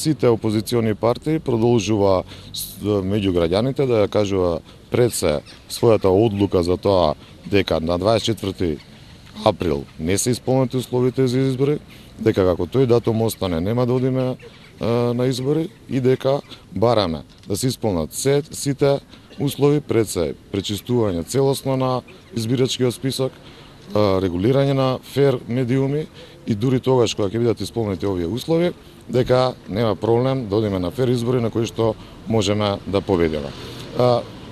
сите опозициони партии продолжува меѓу граѓаните да ја кажува пред се својата одлука за тоа дека на 24 април не се исполнети условите за избори, дека како тој датум остане нема да одиме на избори и дека бараме да се исполнат сите услови, пред се пречистување целосно на избирачкиот список, регулирање на фер медиуми и дури тогаш кога ќе бидат исполнети овие услови, дека нема проблем да одиме на фер избори на кои што можеме да победиме.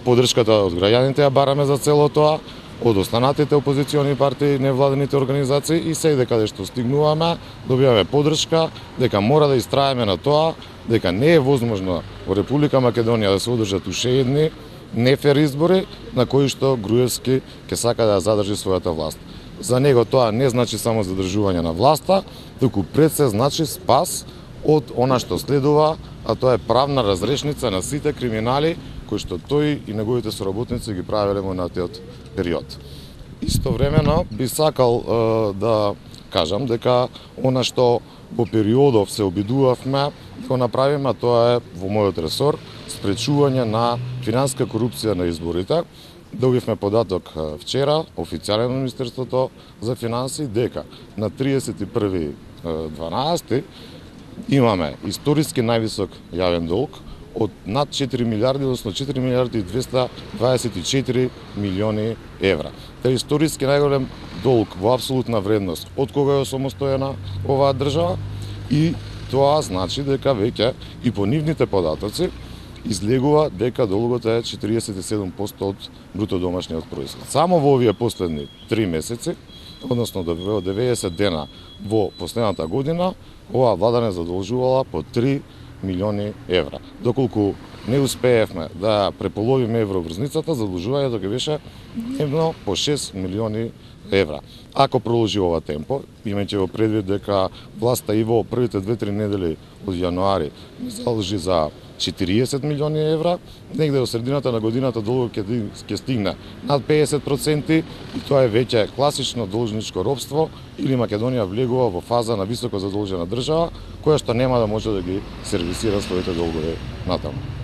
Поддршката од граѓаните ја бараме за цело тоа, од останатите опозициони партии, невладените организации и секаде каде што стигнуваме, добиваме поддршка дека мора да истраеме на тоа, дека не е возможно во Република Македонија да се одржат уште едни нефер избори на кои што Груевски ќе сака да ја задржи својата власт. За него тоа не значи само задржување на власта, туку пред се значи спас од она што следува, а тоа е правна разрешница на сите криминали кои што тој и неговите соработници ги правеле во натиот период. Истовремено би сакал да кажам дека она што во периодов се обидувавме да го направиме, тоа е во мојот ресор спречување на финансиска корупција на изборите. Добивме податок вчера, официјален од Министерството за финансии, дека на 31.12 имаме историски највисок јавен долг од над 4 милиарди, односно 4 милиарди и 224 милиони евра. Тоа е историски најголем долг во апсолутна вредност од кога е самостојна оваа држава и тоа значи дека веќе и по нивните податоци излегува дека долгот е 47% од бруто домашниот производ. Само во овие последни 3 месеци, односно до 90 дена во последната година, оваа влада не задолжувала по 3 милиони евра. Доколку не успеевме да преполовиме евроврзницата, задолжувањето ќе беше дневно по 6 милиони евра. Ако продолжи ова темпо, имајќи во предвид дека власта и во првите 2-3 недели од јануари задолжи за 40 милиони евра, негде во средината на годината долгот ќе стигне над 50% и тоа е веќе класично должничко робство или Македонија влегува во фаза на високо задолжена држава, која што нема да може да ги сервисира своите долгови натаму.